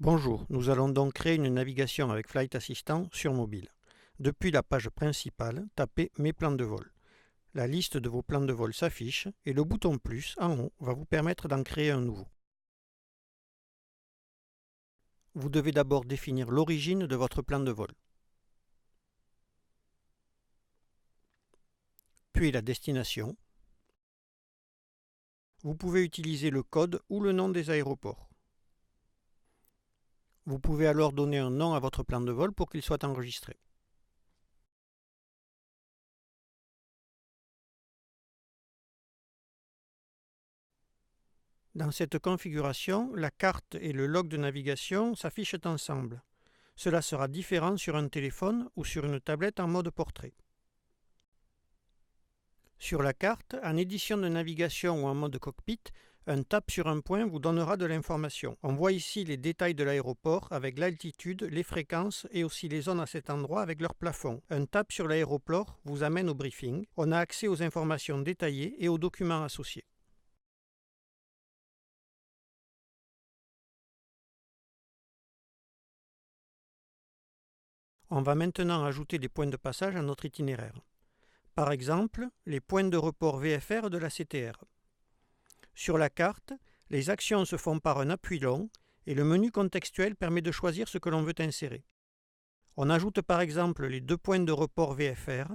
Bonjour, nous allons donc créer une navigation avec Flight Assistant sur mobile. Depuis la page principale, tapez Mes plans de vol. La liste de vos plans de vol s'affiche et le bouton plus en haut va vous permettre d'en créer un nouveau. Vous devez d'abord définir l'origine de votre plan de vol, puis la destination. Vous pouvez utiliser le code ou le nom des aéroports. Vous pouvez alors donner un nom à votre plan de vol pour qu'il soit enregistré. Dans cette configuration, la carte et le log de navigation s'affichent ensemble. Cela sera différent sur un téléphone ou sur une tablette en mode portrait. Sur la carte, en édition de navigation ou en mode cockpit, un tap sur un point vous donnera de l'information. On voit ici les détails de l'aéroport avec l'altitude, les fréquences et aussi les zones à cet endroit avec leur plafond. Un tap sur l'aéroport vous amène au briefing. On a accès aux informations détaillées et aux documents associés. On va maintenant ajouter des points de passage à notre itinéraire. Par exemple, les points de report VFR de la CTR. Sur la carte, les actions se font par un appui long et le menu contextuel permet de choisir ce que l'on veut insérer. On ajoute par exemple les 2 points de report VFR,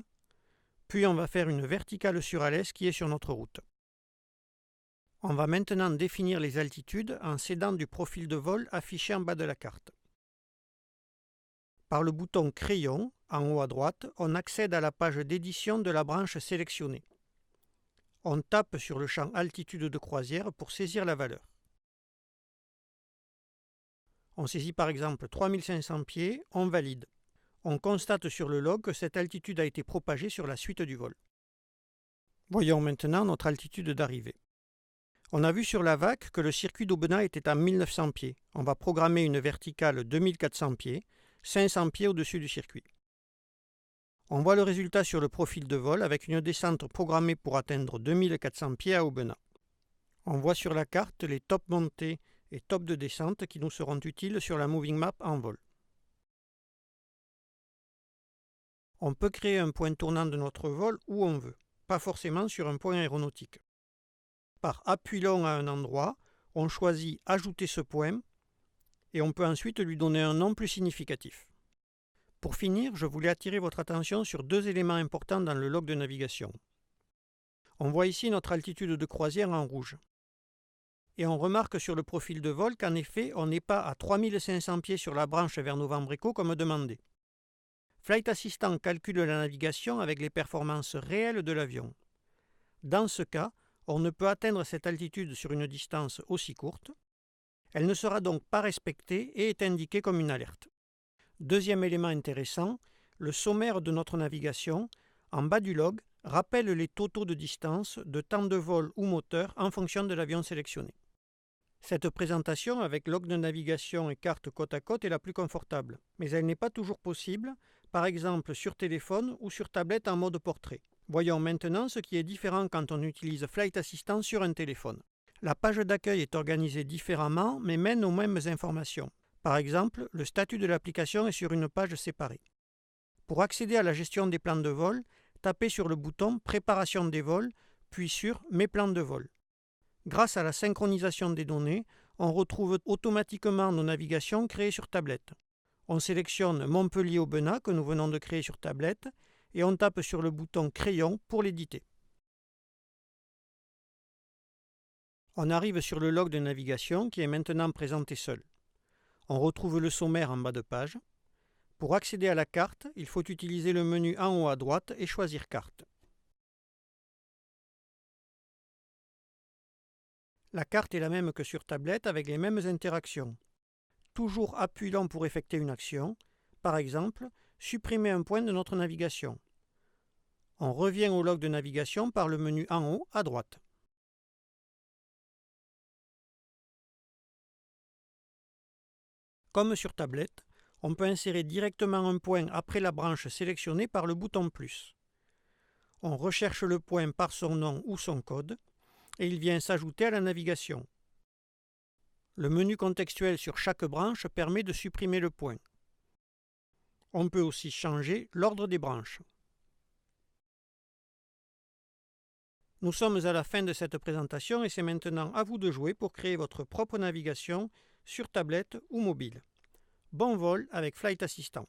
puis on va faire une verticale sur Alès qui est sur notre route. On va maintenant définir les altitudes en s'aidant du profil de vol affiché en bas de la carte. Par le bouton Crayon, en haut à droite, on accède à la page d'édition de la branche sélectionnée. On tape sur le champ Altitude de croisière pour saisir la valeur. On saisit par exemple 3500 pieds, on valide. On constate sur le log que cette altitude a été propagée sur la suite du vol. Voyons maintenant notre altitude d'arrivée. On a vu sur la VAC que le circuit d'Aubenas était à 1900 pieds. On va programmer une verticale 2400 pieds, 500 pieds au-dessus du circuit. On voit le résultat sur le profil de vol avec une descente programmée pour atteindre 2400 pieds à Aubenas. On voit sur la carte les tops montées et tops de descente qui nous seront utiles sur la Moving Map en vol. On peut créer un point tournant de notre vol où on veut, pas forcément sur un point aéronautique. Par appui long à un endroit, on choisit Ajouter ce point et on peut ensuite lui donner un nom plus significatif. Pour finir, je voulais attirer votre attention sur 2 éléments importants dans le log de navigation. On voit ici notre altitude de croisière en rouge. Et on remarque sur le profil de vol qu'en effet, on n'est pas à 3500 pieds sur la branche vers Novembrico comme demandé. Flight Assistant calcule la navigation avec les performances réelles de l'avion. Dans ce cas, on ne peut atteindre cette altitude sur une distance aussi courte. Elle ne sera donc pas respectée et est indiquée comme une alerte. Deuxième élément intéressant, le sommaire de notre navigation, en bas du log, rappelle les totaux de distance, de temps de vol ou moteur en fonction de l'avion sélectionné. Cette présentation avec log de navigation et carte côte à côte est la plus confortable, mais elle n'est pas toujours possible, par exemple sur téléphone ou sur tablette en mode portrait. Voyons maintenant ce qui est différent quand on utilise Flight Assistant sur un téléphone. La page d'accueil est organisée différemment mais mène aux mêmes informations. Par exemple, le statut de l'application est sur une page séparée. Pour accéder à la gestion des plans de vol, tapez sur le bouton Préparation des vols, puis sur Mes plans de vol. Grâce à la synchronisation des données, on retrouve automatiquement nos navigations créées sur tablette. On sélectionne Montpellier-Aubenas que nous venons de créer sur tablette et on tape sur le bouton Crayon pour l'éditer. On arrive sur le log de navigation qui est maintenant présenté seul. On retrouve le sommaire en bas de page. Pour accéder à la carte, il faut utiliser le menu en haut à droite et choisir Carte. La carte est la même que sur tablette avec les mêmes interactions. Toujours appui long pour effectuer une action, par exemple, supprimer un point de notre navigation. On revient au log de navigation par le menu en haut à droite. Comme sur tablette, on peut insérer directement un point après la branche sélectionnée par le bouton plus. On recherche le point par son nom ou son code et il vient s'ajouter à la navigation. Le menu contextuel sur chaque branche permet de supprimer le point. On peut aussi changer l'ordre des branches. Nous sommes à la fin de cette présentation et c'est maintenant à vous de jouer pour créer votre propre navigation sur tablette ou mobile. Bon vol avec Flight Assistant.